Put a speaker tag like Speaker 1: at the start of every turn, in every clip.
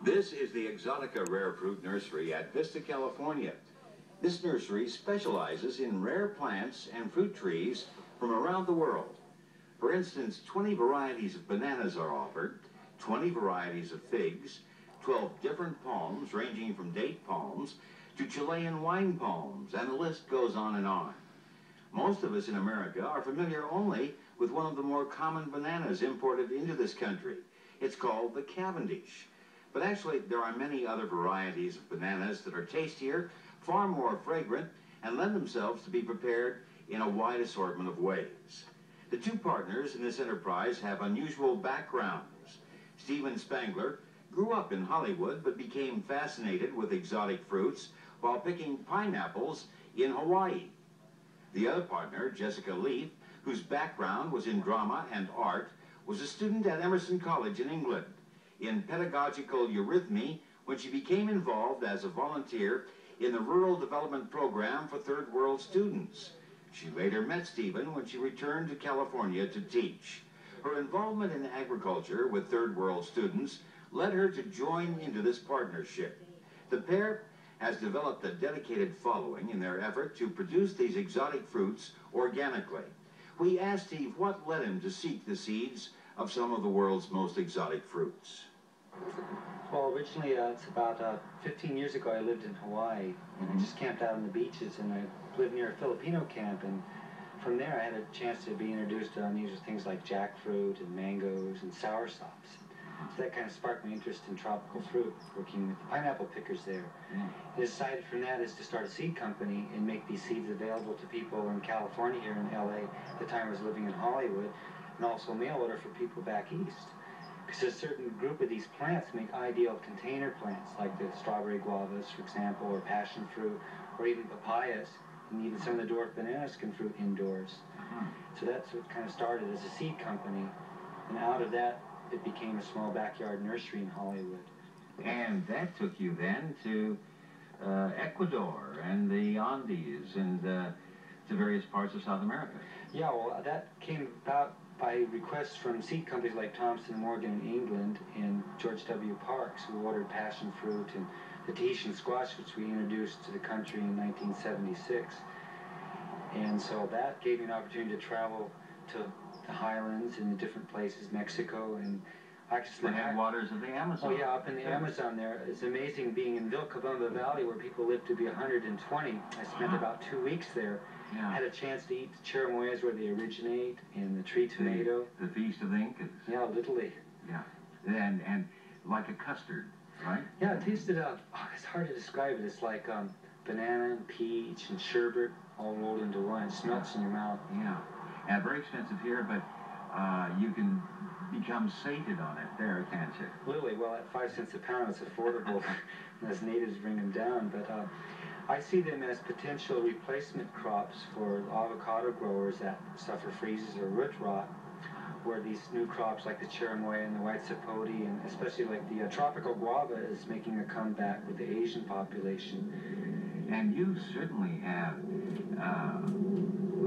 Speaker 1: This is the Exotica Rare Fruit Nursery at Vista, California. This nursery specializes in rare plants and fruit trees from around the world. For instance, 20 varieties of bananas are offered, 20 varieties of figs, 12 different palms ranging from date palms to Chilean wine palms, and the list goes on and on. Most of us in America are familiar only with one of the more common bananas imported into this country. It's called the Cavendish. But actually, there are many other varieties of bananas that are tastier, far more fragrant, and lend themselves to be prepared in a wide assortment of ways. The two partners in this enterprise have unusual backgrounds. Stephen Spangler grew up in Hollywood but became fascinated with exotic fruits while picking pineapples in Hawaii. The other partner, Jessica Leaf, whose background was in drama and art, was a student at Emerson College in England in pedagogical eurythmy when she became involved as a volunteer in the Rural Development Program for Third World students. She later met Stephen when she returned to California to teach. Her involvement in agriculture with Third World students led her to join into this partnership. The pair has developed a dedicated following in their effort to produce these exotic fruits organically. We asked Steve what led him to seek the seeds of some of the world's most exotic fruits.
Speaker 2: Well, originally, it's about 15 years ago, I lived in Hawaii, and I just camped out on the beaches, and I lived near a Filipino camp, and from there I had a chance to be introduced to unusual things like jackfruit and mangoes and soursops. So that kind of sparked my interest in tropical fruit, working with the pineapple pickers there. I decided from that is to start a seed company and make these seeds available to people in California, here in LA. At the time I was living in Hollywood, and also mail order for people back east. Because a certain group of these plants make ideal container plants, like the strawberry guavas, for example, or passion fruit, or even papayas, and even some of the dwarf bananas can fruit indoors. So that's what kind of started as a seed company, and out of that, it became a small backyard nursery in Hollywood.
Speaker 1: And that took you then to Ecuador and the Andes and to various parts of South America.
Speaker 2: Yeah, well, that came about by requests from seed companies like Thomson Morgan in England and George W. Parks, who ordered passion fruit and the Tahitian squash, which we introduced to the country in 1976. And so that gave me an opportunity to travel to the highlands and different places, Mexico, and actually
Speaker 1: the headwaters of the Amazon.
Speaker 2: Oh yeah, up in the Amazon there. It's amazing being in Vilcabamba Valley, where people live to be 120. I spent about 2 weeks there.
Speaker 1: Yeah.
Speaker 2: Had a chance to eat the cherimoyas where they originate, and the tree tomato.
Speaker 1: The feast of the Incas.
Speaker 2: Yeah, literally.
Speaker 1: Yeah, and like a custard, right?
Speaker 2: Yeah, it tasted, it's hard to describe it. It's like banana and peach and sherbet all rolled into one. It melts in your mouth.
Speaker 1: Yeah, and very expensive here, but you can become sated on it there, can't you?
Speaker 2: Literally, well, at 5 cents a pound, it's affordable as natives bring them down, but I see them as potential replacement crops for avocado growers that suffer freezes or root rot, where these new crops like the cherimoya and the white sapote, and especially like the tropical guava, is making a comeback with the Asian population.
Speaker 1: And you certainly have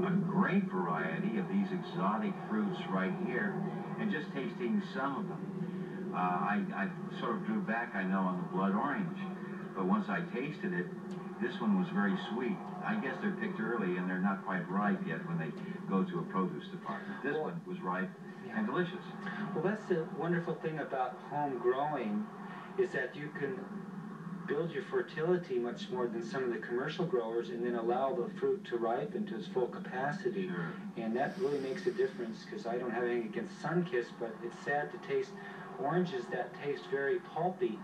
Speaker 1: a great variety of these exotic fruits right here, and just tasting some of them. I sort of drew back, I know, on the blood orange, but once I tasted it, this one was very sweet. I guess they're picked early and they're not quite ripe yet when they go to a produce department. This one was ripe and delicious.
Speaker 2: Well, that's the wonderful thing about home growing, is that you can build your fertility much more than some of the commercial growers, and then allow the fruit to ripen to its full capacity.
Speaker 1: Sure.
Speaker 2: And that really makes a difference, because I don't have anything against sun-kissed, but it's sad to taste oranges that taste very pulpy.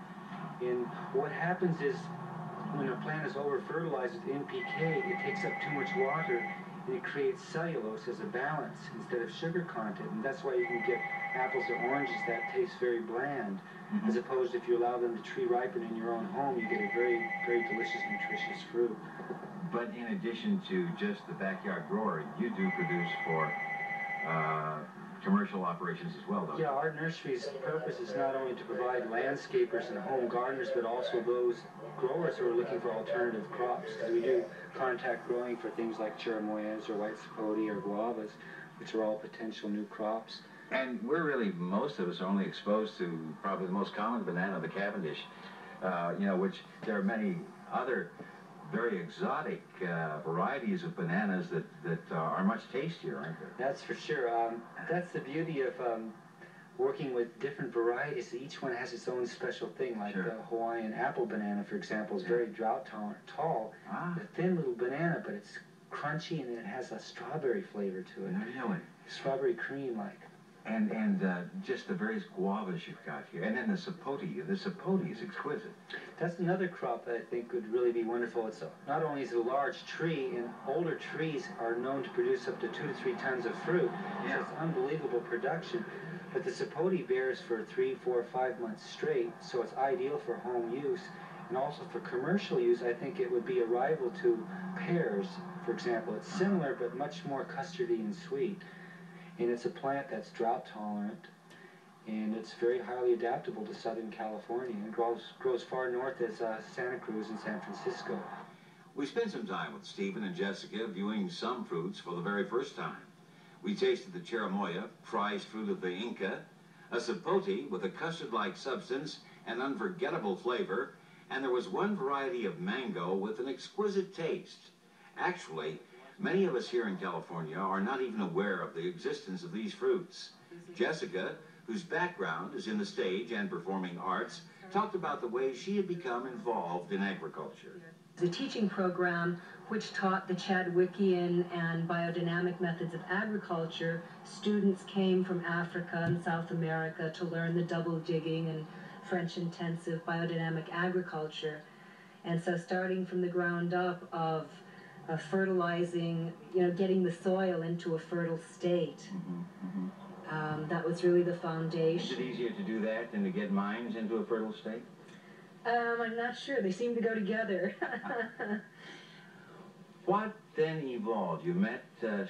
Speaker 2: And what happens is, when a plant is over-fertilized with NPK, it takes up too much water, and it creates cellulose as a balance instead of sugar content. And that's why you can get apples or oranges that taste very bland, as opposed to if you allow them to tree ripen in your own home, you get a very, very delicious, nutritious fruit.
Speaker 1: But in addition to just the backyard grower, you do produce for commercial operations as well, though.
Speaker 2: Yeah, our nursery's purpose is not only to provide landscapers and home gardeners, but also those growers who are looking for alternative crops. Because we do contact growing for things like cherimoyas or white sapote or guavas, which are all potential new crops.
Speaker 1: And we're really, most of us are only exposed to probably the most common banana, the Cavendish, you know, which there are many other very exotic varieties of bananas that are much tastier, aren't there?
Speaker 2: That's for sure. That's the beauty of working with different varieties. Each one has its own special thing, like
Speaker 1: Sure.
Speaker 2: the Hawaiian apple banana, for example, is very drought tolerant, tall,
Speaker 1: Ah.
Speaker 2: a thin little banana, but it's crunchy and it has a strawberry flavor to it.
Speaker 1: Really?
Speaker 2: Strawberry cream-like.
Speaker 1: And just the various guavas you've got here. And then the sapote. The sapote is exquisite.
Speaker 2: That's another crop that I think would really be wonderful. It's not only is it a large tree, and older trees are known to produce up to 2 to 3 tons of fruit.
Speaker 1: Yeah.
Speaker 2: So it's unbelievable production. But the sapote bears for 3, 4, 5 months straight, so it's ideal for home use. And also for commercial use, I think it would be a rival to pears, for example. It's similar, but much more custardy and sweet. And it's a plant that's drought tolerant, and it's very highly adaptable to Southern California. It grows far north as Santa Cruz and San Francisco.
Speaker 1: We spent some time with Stephen and Jessica viewing some fruits for the very first time. We tasted the cherimoya, prized fruit of the Inca, a sapote with a custard-like substance and unforgettable flavor, and there was one variety of mango with an exquisite taste. Actually, many of us here in California are not even aware of the existence of these fruits. Jessica, whose background is in the stage and performing arts, talked about the way she had become involved in agriculture.
Speaker 3: The teaching program which taught the Chadwickian and biodynamic methods of agriculture. Students came from Africa and South America to learn the double digging and French intensive biodynamic agriculture. And so starting from the ground up of fertilizing, getting the soil into a fertile state. That was really the foundation.
Speaker 1: Is it easier to do that than to get mines into a fertile state?
Speaker 3: I'm not sure. They seem to go together.
Speaker 1: What then evolved? You met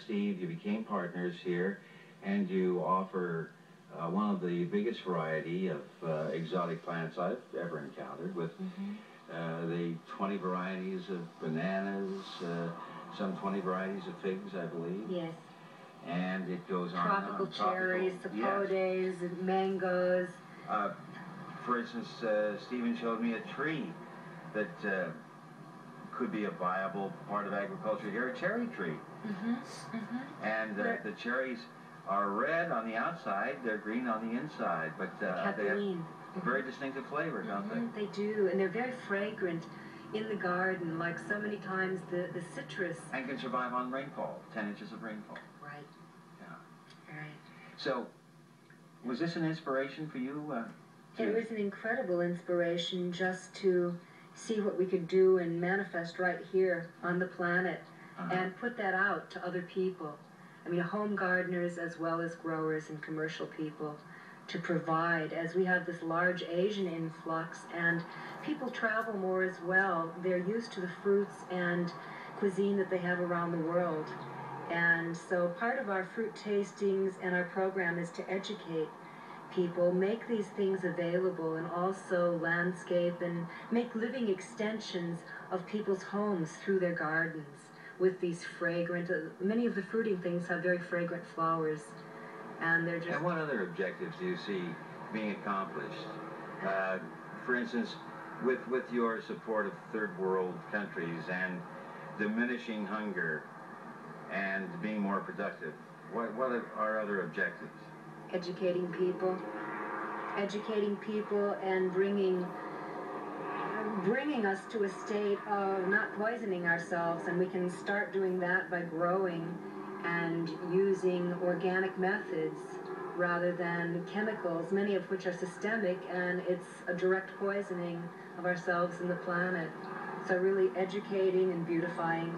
Speaker 1: Steve, you became partners here, and you offer one of the biggest variety of exotic plants I've ever encountered, with the 20 varieties of bananas, some 20 varieties of figs, I believe.
Speaker 3: Yes.
Speaker 1: And it goes on.
Speaker 3: Tropical cherries, sapotes,
Speaker 1: yes.
Speaker 3: mangoes.
Speaker 1: For instance, Stephen showed me a tree that could be a viable part of agriculture here, a cherry tree. And the cherries are red on the outside, they're green on the inside, but they have a very distinctive flavor, don't they?
Speaker 3: They do, and they're very fragrant in the garden, like so many times the citrus.
Speaker 1: And can survive on rainfall, 10 inches of rainfall.
Speaker 3: Right.
Speaker 1: Yeah.
Speaker 3: Right.
Speaker 1: So, was this an inspiration for you?
Speaker 3: It was an incredible inspiration just to see what we could do and manifest right here on the planet and put that out to other people. I mean, home gardeners as well as growers and commercial people, to provide, as we have this large Asian influx and people travel more as well. They're used to the fruits and cuisine that they have around the world. And so part of our fruit tastings and our program is to educate people, make these things available, and also landscape and make living extensions of people's homes through their gardens with these fragrant, many of the fruiting things have very fragrant flowers, and they're just...
Speaker 1: And what other objectives do you see being accomplished? For instance, with your support of third world countries and diminishing hunger and being more productive, what are other objectives?
Speaker 3: Educating people and bringing us to a state of not poisoning ourselves, and we can start doing that by growing and using organic methods rather than chemicals, many of which are systemic, and it's a direct poisoning of ourselves and the planet. So really educating and beautifying.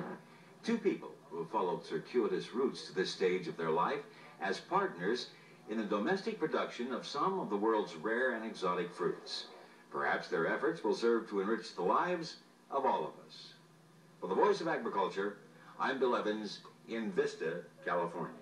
Speaker 1: Two people who have followed circuitous routes to this stage of their life as partners in the domestic production of some of the world's rare and exotic fruits. Perhaps their efforts will serve to enrich the lives of all of us. For the Voice of Agriculture, I'm Bill Evans in Vista, California.